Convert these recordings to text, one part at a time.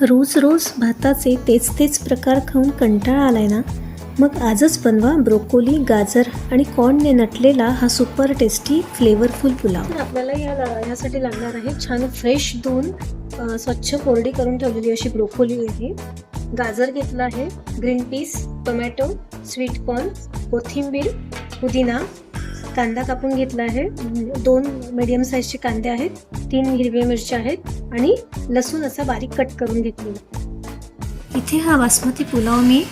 रोज रोज भाताचे तेच प्रकार खाऊन कंटाळा आलाय ना? मग आजच बनवा ब्रोकोली, गाजर आणि कॉर्नने नटलेला हा सुपर टेस्टी फ्लेवरफुल पुलाव. तर आपल्याला यासाठी लागणार आहे छान फ्रेश दोन स्वच्छ कोरडी करून ठेवलेली अशी ब्रोकोली आहे, गाजर घेतला आहे, green peas, tomato, sweet corn, कोथिंबीर, पुदिना, कांदा कापून घेतला आहे, 2 मीडियम साईजचे कांदे आहेत, 3 हिरव्या मिरच्या आहेत आणि लसूण असा बारीक कट करून घेतलेला. इथे हा बासमती पुलाव मी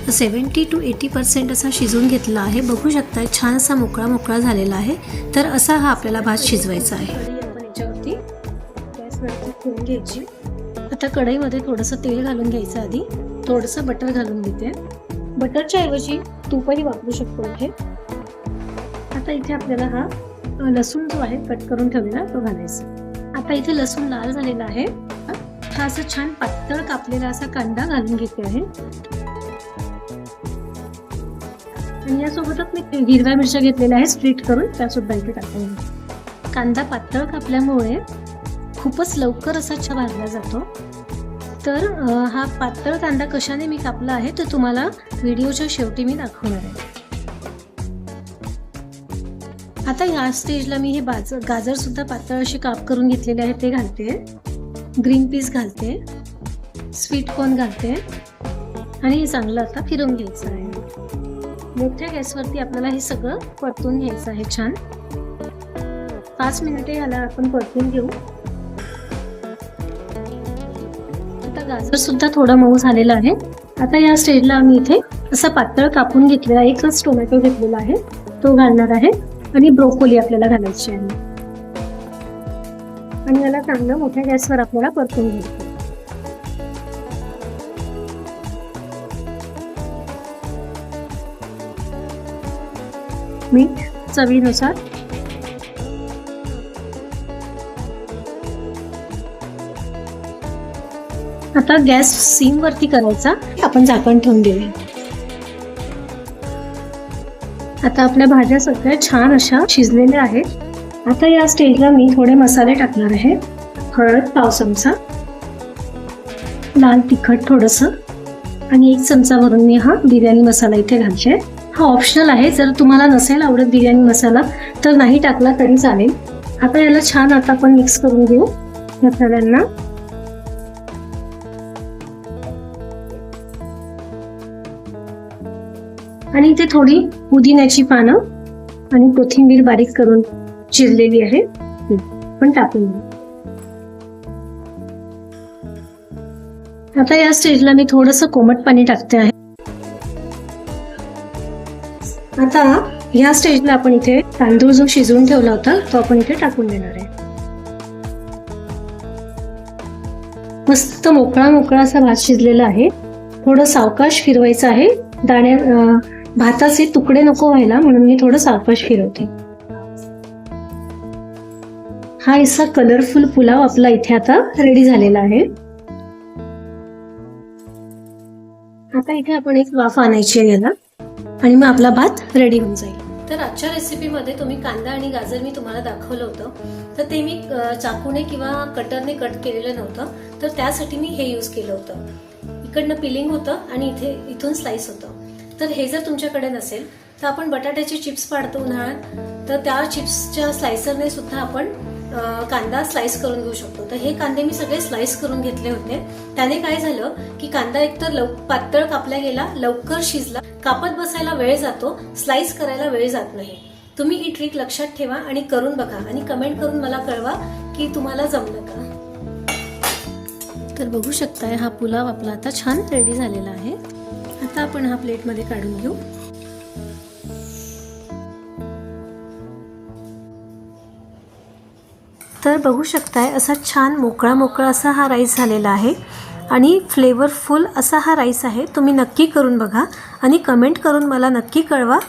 70 to 80% असा शिजवून घेतला आहे. बघू शकता छान असा मोकळा झालेला आहे. तर असा हा आपल्याला भात शिजवायचा आहे. आपण याच्यावरती गॅसवरती ठेवून घ्यायची. आता कढईमध्ये थोडंसं तेल घालून घ्यायचं. आधी थोडंसं बटर घालून घेते. बटरच्या ऐवजी तूपही वापरू शकतो इथे. आता इथे आपल्याला हा लसूण जो आहे कट करून ठेवलेला तो घालायचा. आता इथे लसूण लाल झालेला आहे. हा असं छान पातळ कापलेला असा कांदा घालून घेते आहे आणि यासोबतच मी हिरव्या मिरच्या घेतलेल्या आहे स्प्लिट करून, त्या सुद्धा इथे टाकून. कांदा पातळ कापल्यामुळे खूपच लवकर असा छान भाजला जातो. तर हा पातळ कांदा कशाने मी कापला आहे तर तुम्हाला व्हिडिओच्या शेवटी मी दाखवणार आहे. आता या स्टेजला मी हे गाजर सुद्धा पातळ असे काप करून घेतलेले आहे ते घालते, ग्रीन पीस घालते, स्वीट कॉर्न घालते आणि हे चांगलं आता फिरवून घ्यायचं आहे. मोठ्या गॅसवरती आपल्याला हे सगळं परतून घ्यायचं आहे. छान 5 मिनिटे याला आपण परतून घेऊ. आता गाजर सुद्धा थोडा मऊ झालेला आहे. आता या स्टेजला आम्ही इथे असा पातळ कापून घेतलेला एकच टोमॅटो घेतलेला आहे तो घालणार आहे आणि ब्रोकोली आपल्याला घालायची आहे आणि याला चांगलं मोठ्या गॅसवर आपल्याला परतून घ्यायचं. मीठ चवीनुसार. आता गॅस सिम वरती करायचा. आपण झाकण ठेवून देऊया. आता आपल्या भाज्या सगळ्या छान अशा शिजलेल्या आहेत. आता या स्टेजला मी थोडे मसाले टाकणार आहे. हळद पाव चमचा, लाल तिखट थोडंसं आणि 1 चमचा भरून मी हा बिर्याणी मसाला इथे घालते. हा ऑप्शनल आहे, जर तुम्हाला नसेल आवडत बिर्याणी मसाला तर नाही टाकला तरी चालेल. आता याला छान आता आपण मिक्स करून घेऊ मसाल्यांना. आणि इथे थोडी पुदिन्याची पानं आणि कोथिंबीर बारीक करून चिरलेली आहे पण टाकून घेऊ. आता या स्टेजला मी थोडंसं कोमट पाणी टाकते आहे. आता या स्टेजला आपण इथे तांदूळ जो शिजवून ठेवला होता तो आपण इथे टाकून देणार आहे. मस्त मोकळा असा भात शिजलेला आहे. थोडं सावकाश फिरवायचं आहे. भाताचे तुकडे नको व्हायला म्हणून मी थोडं सावकाश फिरवते. हा असा कलरफुल पुलाव आपला इथे आता रेडी झालेला आहे. आता इथे आपण एक वाफ आणायची आहे याला आणि मग आपला भात रेडी होऊन जाईल. तर आजच्या रेसिपीमध्ये तुम्ही कांदा आणि गाजर मी तुम्हाला दाखवलं होतं तर ते मी चाकूने किंवा कटरने कट केलेलं नव्हतं, तर त्यासाठी मी हे यूज केलं होतं. इकडनं पिलिंग होतं आणि इथून स्लाइस होतं. तर हे जर तुमच्याकडे नसेल तर आपण बटाट्याचे चिप्स पाडतो उन्हाळ्यात, तर त्या चिप्सच्या स्लायसरने सुद्धा आपण कांदा स्लाइस करून घेऊ शकतो. तर हे कांदे मी सगळे स्लाइस करून घेतले होते. त्याने काय झालं की कांदा एकतर पातळ कापला गेला, लवकर शिजला, कापत बसायला वेळ जातो, स्लाइस करायला वेळ जात नाही. तुम्ही ही ट्रिक लक्षात ठेवा आणि करून बघा आणि कमेंट करून मला कळवा की तुम्हाला जमलं का. तर बघू शकताय हा पुलाव आपला आता छान रेडी झालेला आहे. आता आपण हा प्लेटमध्ये काढून घेऊ. तर बघू शकताय असा छान मोकळा असा हा राईस झालेला आहे आणि फ्लेवरफुल असा हा राईस आहे. तुम्ही नक्की करून बघा आणि कमेंट करून मला नक्की कळवा.